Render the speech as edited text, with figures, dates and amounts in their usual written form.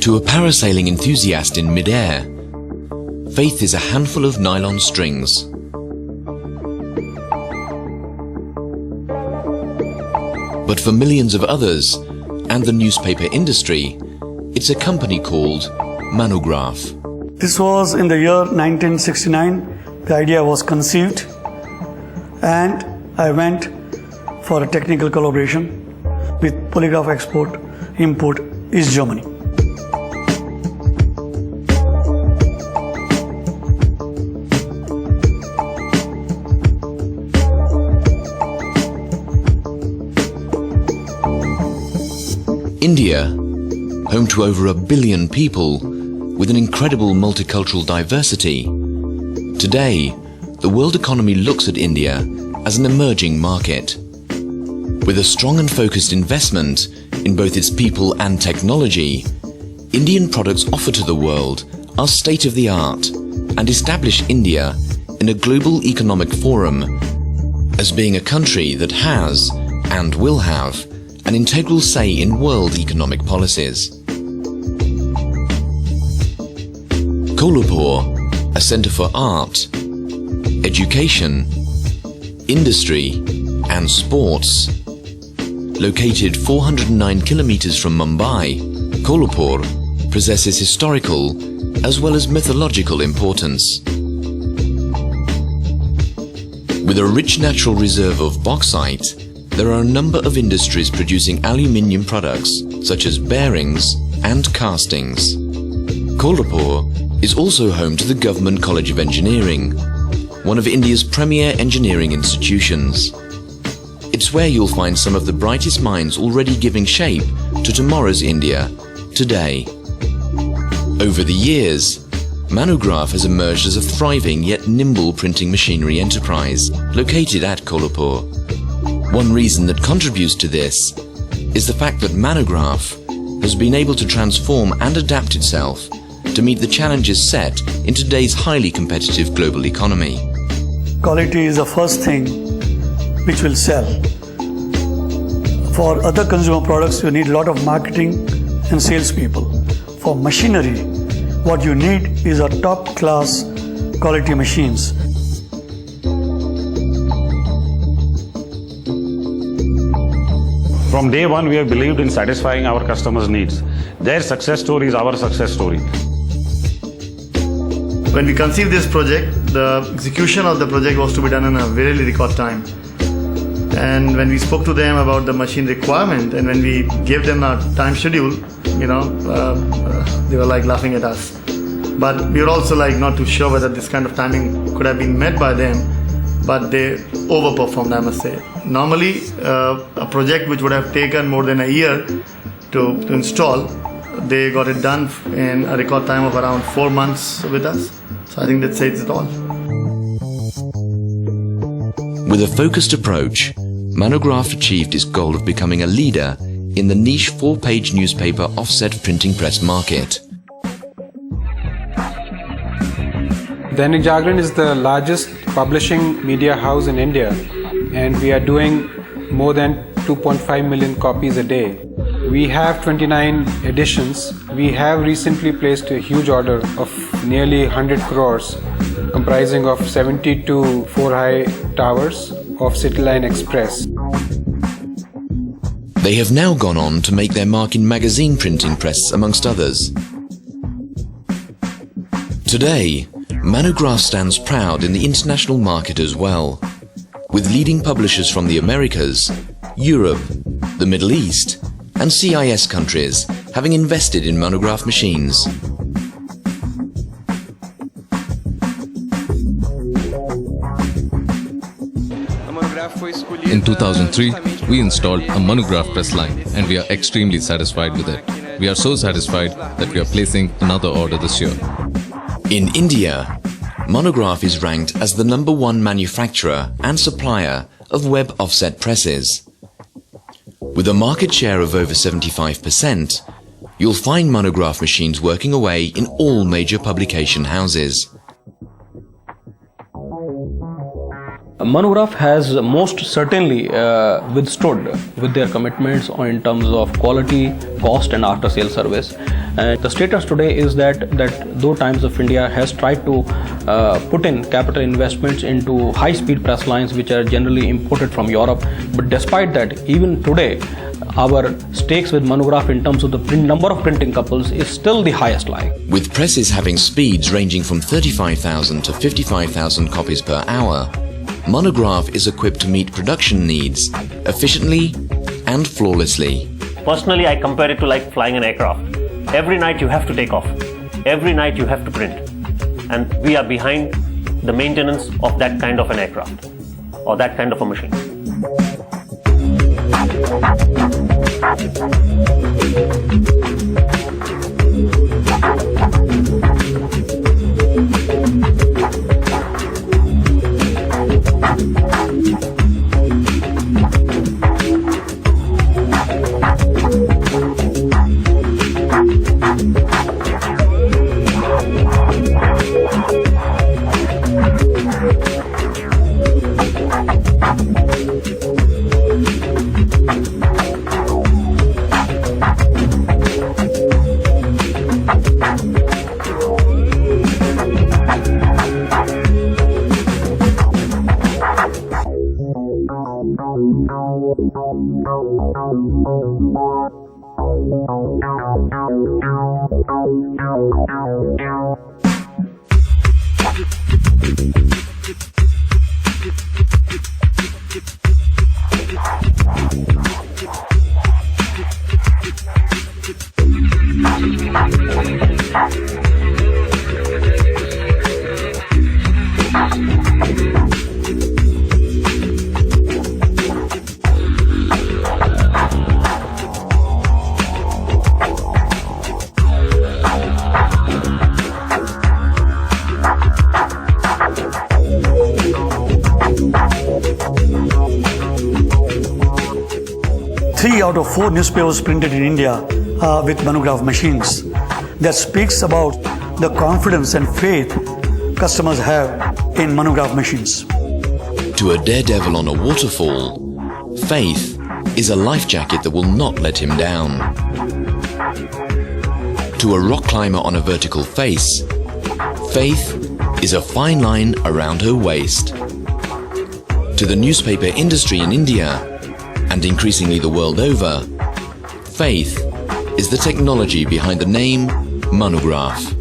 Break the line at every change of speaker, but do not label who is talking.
To a parasailing enthusiast in mid-air, faith is a handful of nylon strings. But for millions of others, and the newspaper industry, it's a company called Manograph.
This was in the year 1969. The idea was conceived, and I went for a technical collaboration with Polygraph Export Import East Germany.
India, home to over 1 billion people with an incredible multicultural diversity. Today, the world economy looks at India as an emerging market. With a strong and focused investment in both its people and technology, Indian products offered to the world are state-of-the-art and establish India in a global economic forum as being a country that has and will have an integral say in world economic policies. Kolhapur, a centre for art, education, industry and sports. Located 409 kilometers from Mumbai, Kolhapur possesses historical as well as mythological importance. With a rich natural reserve of bauxite, there are a number of industries producing aluminium products such as bearings and castings. Kolhapur is also home to the Government College of Engineering, one of India's premier engineering institutions. It's where you'll find some of the brightest minds already giving shape to tomorrow's India, today. Over the years, Manograph has emerged as a thriving yet nimble printing machinery enterprise located at Kolhapur. One reason that contributes to this is the fact that Manograph has been able to transform and adapt itself to meet the challenges set in today's highly competitive global economy.
Quality is the first thing which will sell. For other consumer products, you need a lot of marketing and salespeople. For machinery, what you need is a top-class quality machines.
From day one, we have believed in satisfying our customers' needs. Their success story is our success story.
When we conceived this project, the execution of the project was to be done in a very record time. And when we spoke to them about the machine requirement and when we gave them a time schedule, they were like laughing at us. But we were also like not too sure whether this kind of timing could have been met by them, but they overperformed, I must say. Normally, a project which would have taken more than a year to install, they got it done in a record time of around 4 months with us. So I think that says it all.
With a focused approach, Manograph achieved its goal of becoming a leader in the niche 4-page newspaper offset printing press market.
Dainik Jagran is the largest publishing media house in India, and we are doing more than 2.5 million copies a day. We have 29 editions. We have recently placed a huge order of nearly 100 crores, comprising of 72 4-high towers of City Line Express.
They have now gone on to make their mark in magazine printing press, amongst others. Today, Manograph stands proud in the international market as well, with leading publishers from the Americas, Europe, the Middle East, and CIS countries having invested in Manograph machines.
In 2003, we installed a Manograph press line and we are extremely satisfied with it. We are so satisfied that we are placing another order this year.
In India, Manograph is ranked as the #1 manufacturer and supplier of web offset presses. With a market share of over 75%, you'll find Manograph machines working away in all major publication houses.
Monograph has most certainly withstood with their commitments in terms of quality, cost and after sales service. The status today is that though Times of India has tried to put in capital investments into high speed press lines which are generally imported from Europe, but despite that, even today our stakes with Monograph in terms of the number of printing couples is still the highest lying.
With presses having speeds ranging from 35,000 to 55,000 copies per hour, Monograph is equipped to meet production needs efficiently and flawlessly.
Personally, I compare it to like flying an aircraft. Every night you have to take off. Every night you have to print. And we are behind the maintenance of that kind of an aircraft or that kind of a machine.
Three out of 4 newspapers printed in India are with Monograph machines. That speaks about the confidence and faith customers have in Monograph machines.
To a daredevil on a waterfall, faith is a life jacket that will not let him down. To a rock climber on a vertical face, faith is a fine line around her waist. To the newspaper industry in India, and increasingly the world over, faith is the technology behind the name Monograph.